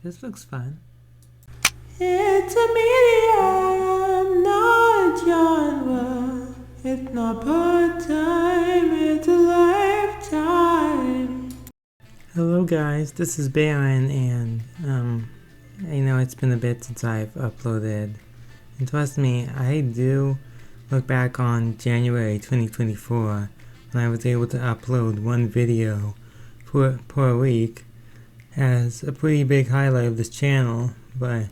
this looks fun. It's a medium, not a genre. It's not part-time, it's a lifetime. Hello guys, this is Baron, and I know it's been a bit since I've uploaded. And trust me, I do look back on January 2024 when I was able to upload one video per week as a pretty big highlight of this channel, but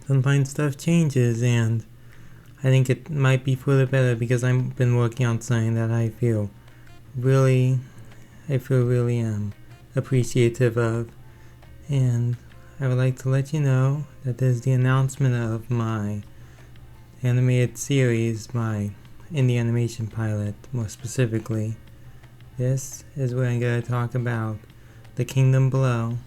sometimes stuff changes, and I think it might be for the better because I've been working on something that I feel really appreciative of, and I would like to let you know that there's the announcement of my animated series, my indie animation pilot more specifically. This is where I'm going to talk about the Kingdom Below.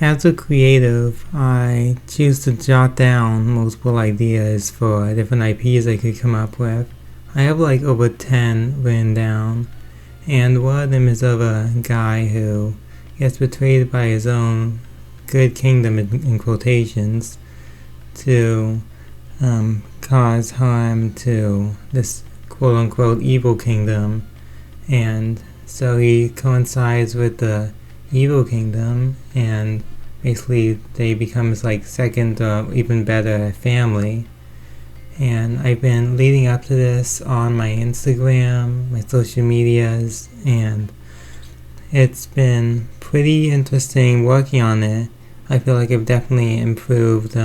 As a creative, I choose to jot down multiple ideas for different IPs I could come up with. I have like over 10 written down, and one of them is of a guy who gets betrayed by his own good kingdom, in quotations, to cause harm to this quote-unquote evil kingdom, and so he coincides with the evil kingdom, and basically they become his like second or even better family. And I've been leading up to this on my Instagram, my social medias, and it's been pretty interesting working on it. I feel like I've definitely improved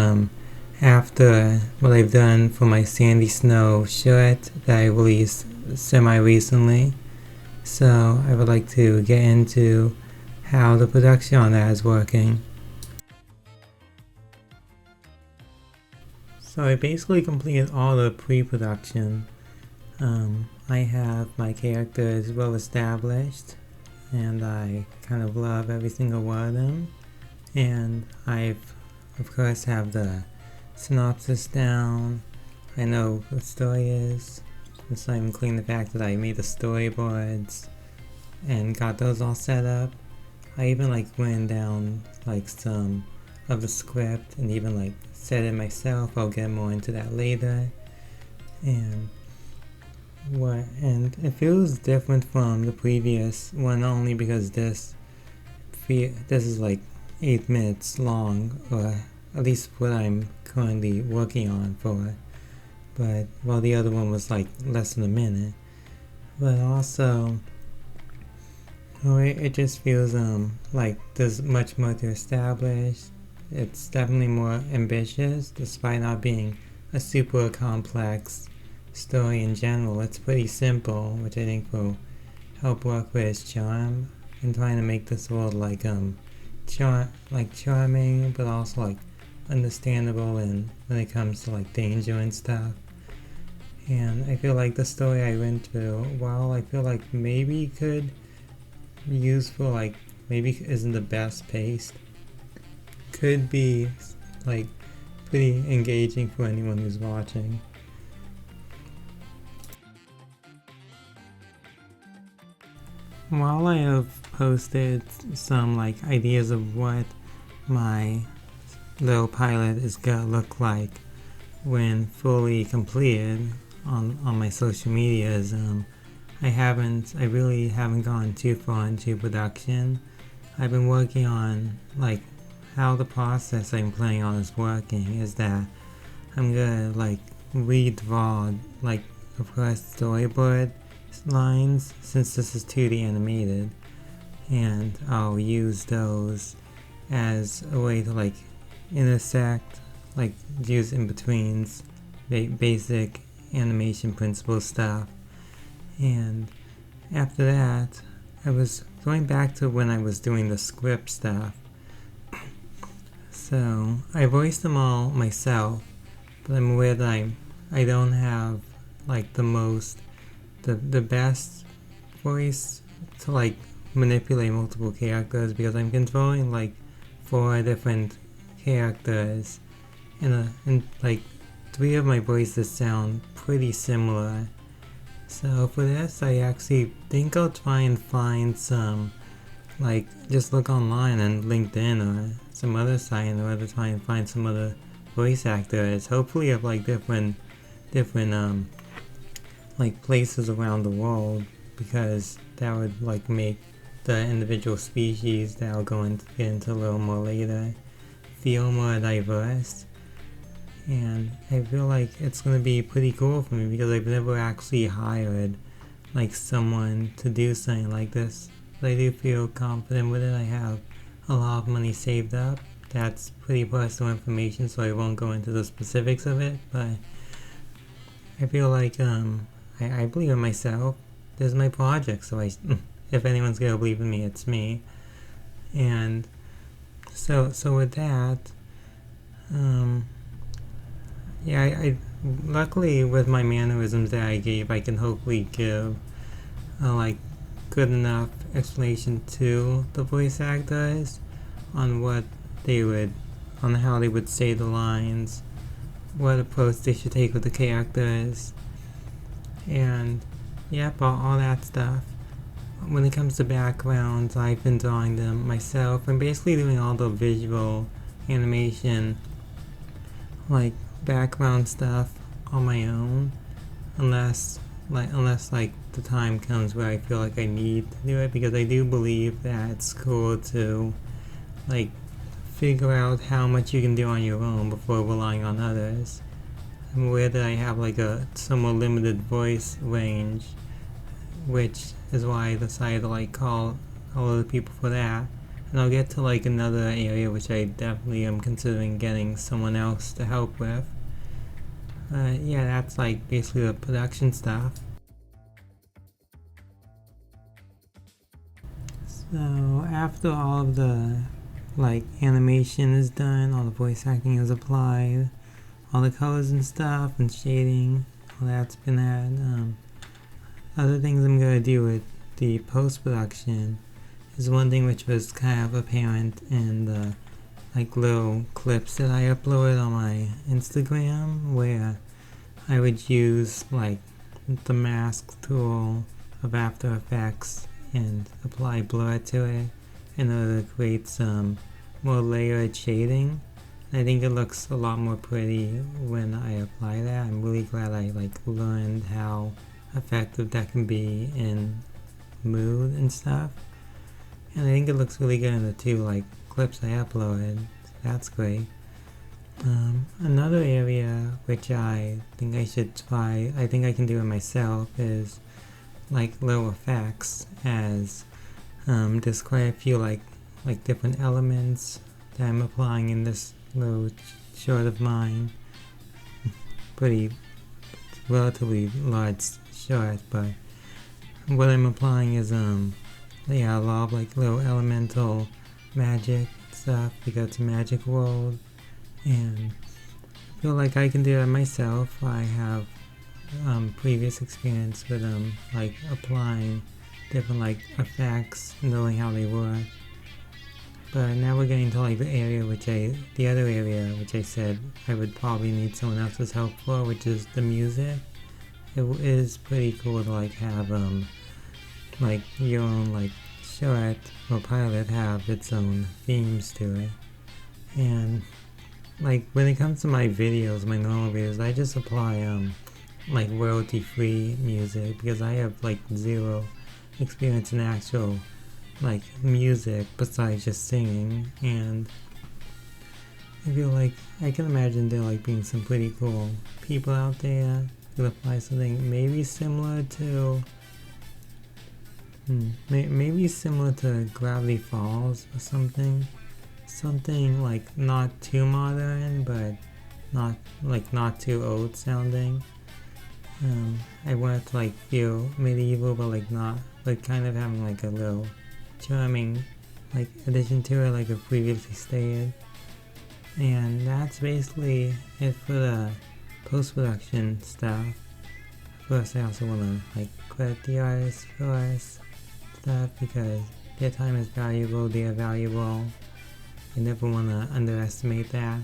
after what I've done for my Sandy Snow shirt that I released semi-recently. So I would like to get into how the production on that is working. So I basically completed all the pre-production. I have my characters well established, and I kind of love every single one of them. And I've, of course, have the synopsis down. I know what the story is. It's not even including the fact that I made the storyboards and got those all set up. I even like went down like some of the script and even like said it myself. I'll get more into that later. And it feels different from the previous one, not only because this is like 8 minutes long, or at least what I'm currently working on for, but while the other one was like less than a minute. But also it just feels like there's much more to establish. It's definitely more ambitious, despite not being a super complex story in general. It's pretty simple, which I think will help work with its charm in trying to make this world like charming, but also like understandable and when it comes to like danger and stuff. And I feel like the story I went through, while I feel like maybe could be useful, like maybe isn't the best paced, could be like pretty engaging for anyone who's watching. While I have posted some like ideas of what my little pilot is gonna look like when fully completed on my social medias, I really haven't gone too far into production. I've been working on like how the process I'm planning on is working is that I'm gonna like redraw like of course storyboard lines, since this is 2D animated, and I'll use those as a way to like intersect, like use in-betweens, basic animation principle stuff. And after that, I was going back to when I was doing the script stuff. So I voiced them all myself, but I'm aware that I don't have like the best voice to like manipulate multiple characters, because I'm controlling like 4 different characters, and like 3 of my voices sound pretty similar. So for this, I actually think I'll try and find some like just look online on LinkedIn or some other site in order to try and find some other voice actors. Hopefully of like different like places around the world, because that would like make the individual species that I'll get into a little more later feel more diverse. And I feel like it's gonna be pretty cool for me because I've never actually hired like someone to do something like this. But I do feel confident with it. I have a lot of money saved up. That's pretty personal information, so I won't go into the specifics of it, but I feel like I believe in myself. This is my project, so if anyone's gonna believe in me, it's me. And so with that, yeah, I luckily with my mannerisms that I gave, I can hopefully give a like good enough explanation to the voice actors on what they would, on how they would say the lines, what approach they should take with the characters, and yep, all that stuff. When it comes to backgrounds, I've been drawing them myself. I'm basically doing all the visual animation, like background stuff on my own, unless like the time comes where I feel like I need to do it, because I do believe that it's cool to like figure out how much you can do on your own before relying on others. I'm aware that I have like a somewhat limited voice range, which is why I decided to like call other people for that. And I'll get to like another area which I definitely am considering getting someone else to help with. Yeah, that's like basically the production stuff. So after all of the like animation is done, all the voice acting is applied, all the colors and stuff and shading, all that's been added. Other things I'm gonna do with the post-production is one thing which was kind of apparent in the like little clips that I uploaded on my Instagram, where I would use like the mask tool of After Effects and apply blur to it in order to create some more layered shading. I think it looks a lot more pretty when I apply that. I'm really glad I like learned how effective that can be in mood and stuff. And I think it looks really good in the two like clips I uploaded. So that's great. Another area which I think I should try, I think I can do it myself, is like little effects, as there's quite a few like different elements that I'm applying in this little short of mine. Pretty relatively large short, but what I'm applying is yeah, a lot of like little elemental magic stuff because it's a magic world, and I feel like I can do it myself. I have previous experience with like applying different like effects, knowing how they work. But now we're getting to like the other area which I said I would probably need someone else's help for, which is the music. It is pretty cool to like have like your own like short or pilot have its own themes to it. And like when it comes to my videos, my normal videos, I just apply like royalty free music because I have like zero experience in actual like music besides just singing, and I feel like I can imagine there like being some pretty cool people out there who apply something maybe similar to maybe similar to Gravity Falls or something like not too modern but not too old sounding. I want it to like feel medieval but like not, but kind of having like a little charming like addition to it, like I previously stated. And that's basically it for the post-production stuff. First, I also want to like credit the artists for us stuff because their time is valuable, they are valuable. I never want to underestimate that.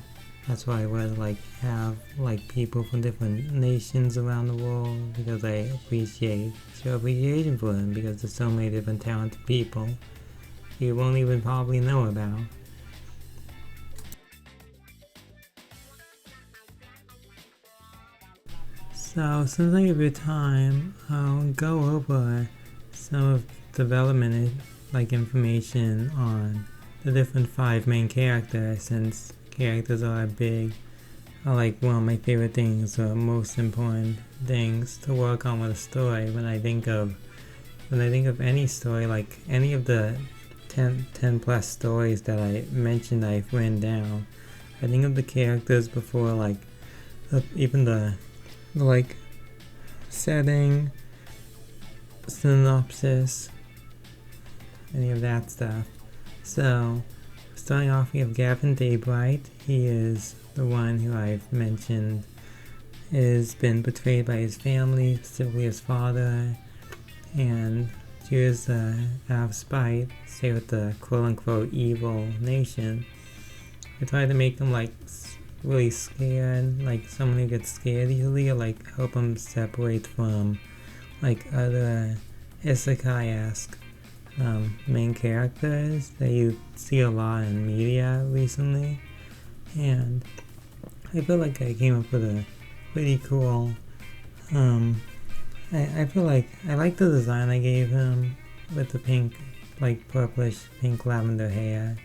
That's why I would like have like people from different nations around the world, because I show appreciation for them, because there's so many different talented people. you won't even probably know about. So since I have your time, I'll go over some of the development information on the different 5 main characters, since characters are one of my favorite things or most important things to work on with a story. When I think of any story, like any of the 10 plus stories that I mentioned I've written down, I think of the characters before even the setting, synopsis, any of that stuff. So starting off, we have Gavin Daybright. He is the one who I've mentioned has been betrayed by his family, specifically his father, and chooses out of spite stay with the quote-unquote evil nation. They try to make him really scared, like someone who gets scared easily, or help him separate from other isekai-esque main characters that you see a lot in media recently. And I feel like I came up with a pretty cool I feel like I like the design I gave him with the pink, purplish pink lavender hair,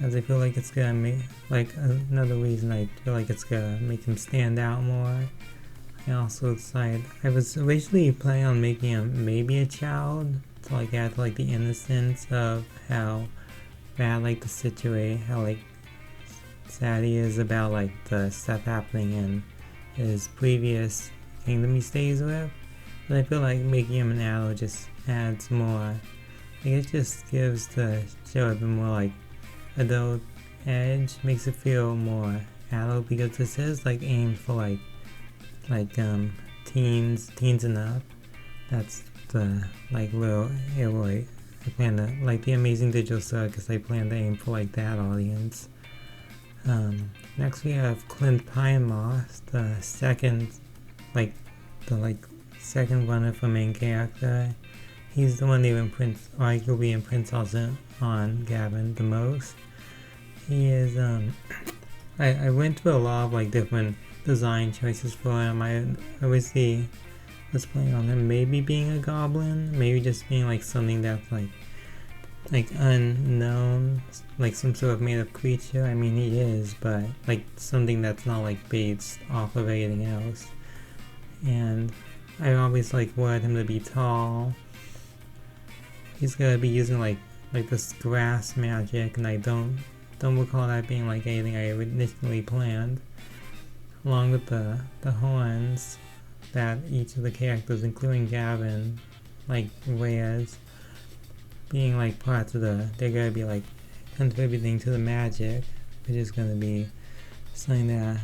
as I feel like it's gonna make, another reason I feel like it's gonna make him stand out more. I also decided, I was originally planning on making him maybe a child, to add to the innocence of how bad the situation, how sad he is about the stuff happening in his previous kingdom he stays with. But I feel like making him an adult just adds more. It just gives the show a bit more adult edge, makes it feel more adult, because this is aimed for teens and up. That's the little area I plan to the Amazing Digital Circus. I plan to aim for that audience. Next we have Clint Pinemoss, the second second runner for main character. He's the one who arguably imprints on Gavin the most. He is I went through a lot of different design choices for him. I obviously was planning on him maybe being a goblin, maybe just being something that's unknown, some sort of made up creature. I mean, he is, but something that's not based off of anything else. And I always wanted him to be tall. He's gonna be using this grass magic, and I don't recall that being anything I initially planned. Along with the horns that each of the characters, including Gavin, wears, being parts of they're gonna be contributing to the magic, which is gonna be something that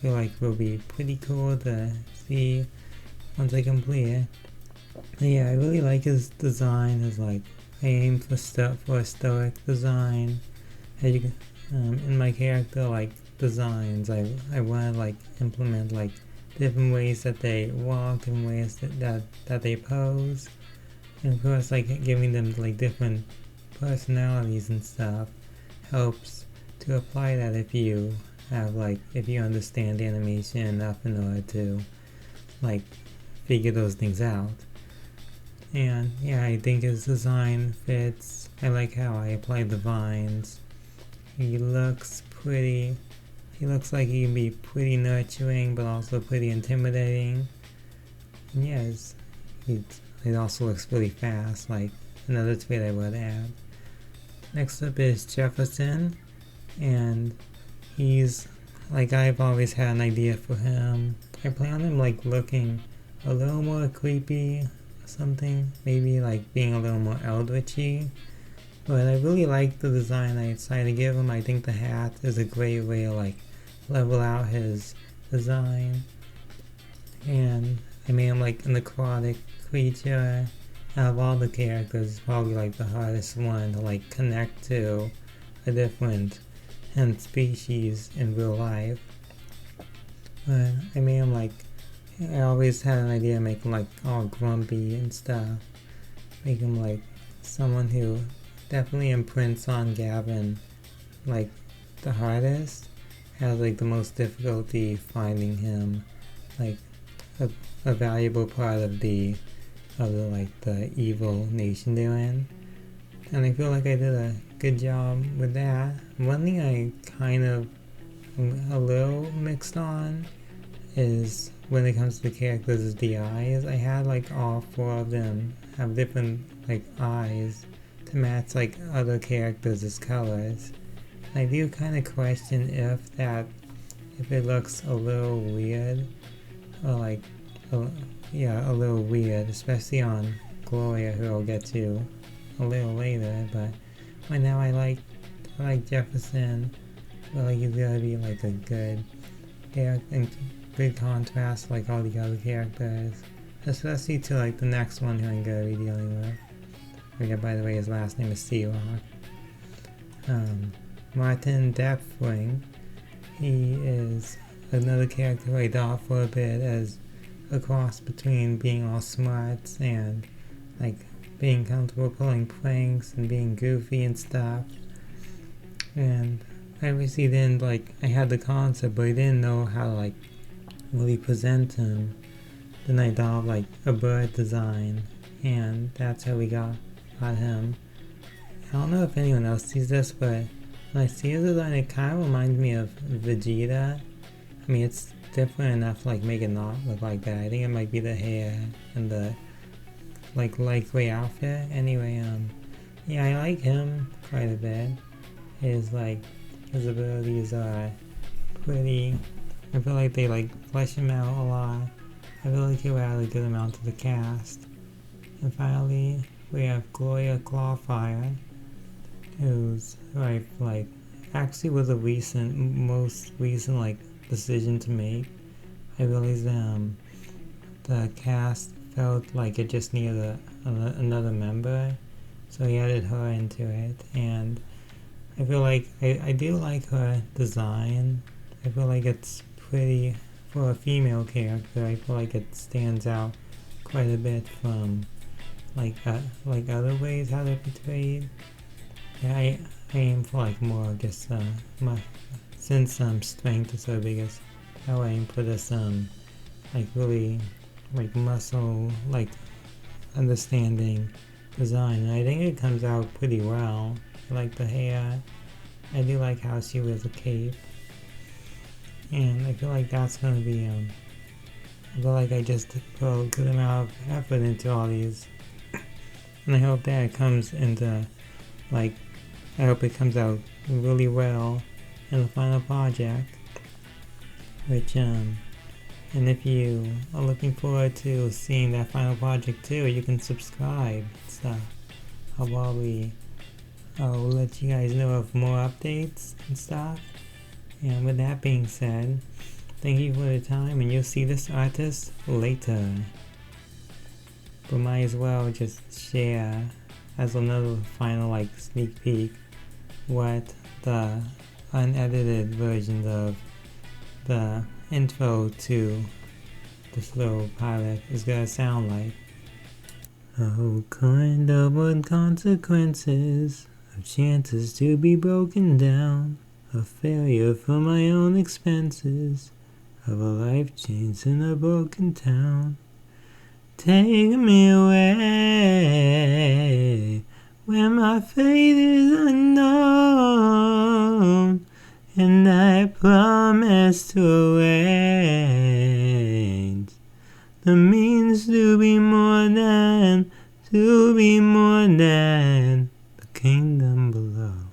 I feel will be pretty cool to see once I complete it. But yeah, I really like his design. As I aim for a stoic design. As you can, in my character designs, I want to implement different ways that they walk, different ways that they pose, and of course giving them different personalities and stuff helps to apply that if you have if you understand animation enough in order to figure those things out. And yeah, I think his design fits. I like how I applied the vines. He looks pretty. He looks like he can be pretty nurturing, but also pretty intimidating. And yes, it also looks really fast, another trait I would add. Next up is Jefferson, and he's I've always had an idea for him. I plan on him looking a little more creepy or something, maybe being a little more eldritchy. But I really like the design I decided to give him. I think the hat is a great way to level out his design. And I made him an aquatic creature. Out of all the characters, probably the hardest one to connect to a different species in real life. But I made him I always had an idea to make him all grumpy and stuff. Make him someone who definitely imprints on Gavin like the hardest. Has like the most difficulty finding him like a valuable part of the like the evil nation they're in. And I feel like I did a good job with that. One thing I kind of a little mixed on is when it comes to the characters is the eyes. I had like all four of them have different like eyes to match like other characters' colors. I do kind of question if it looks a little weird or like a little weird, especially on Gloria, who I'll get to a little later. But right now I like Jefferson. I feel like he's gonna be like a good character and good contrast like all the other characters, especially to like the next one who I'm gonna be dealing with. Yeah, by the way, his last name is Searock. Martin Deathwing, he is another character who I thought for a bit as a cross between being all smart and like being comfortable pulling pranks and being goofy and stuff. And I obviously didn't I had the concept, but I didn't know how to like really present him. Then I thought of a bird design, and that's how we got him. I don't know if anyone else sees this, but when I see his design, it kind of reminds me of Vegeta. I mean, it's different enough to make it not look like that. I think it might be the hair and the light gray outfit. Anyway, yeah, I like him quite a bit. His abilities are pretty. I feel like they flesh him out a lot. I feel like he'll add a good amount to the cast. And finally, we have Gloria Clawfire, who's actually was a most recent decision to make. I realized the cast felt like it just needed another member, so he added her into it, and I feel like I do like her design. I feel like it's pretty for a female character. I feel like it stands out quite a bit from other ways how they're portrayed. Yeah, I aim for more just since strength is so biggest. I aim for this really muscle understanding design, and I think it comes out pretty well. I like the hair. I do like how she wears a cape, and I feel like that's gonna be I feel like I just put a good amount of effort into all these, and I hope that it comes into I hope it comes out really well in the final project. Which and if you are looking forward to seeing that final project too, you can subscribe and stuff. I'll let you guys know of more updates and stuff. And with that being said, thank you for the time, and you'll see this artist later. But might as well just share as another final sneak peek what the unedited version of the intro to this little pilot is gonna sound like. Oh, kind of consequences of chances to be broken down, a failure for my own expenses, of a life changed in a broken town. Take me away where my fate is unknown, and I promise to arrange the means to be more than the kingdom below.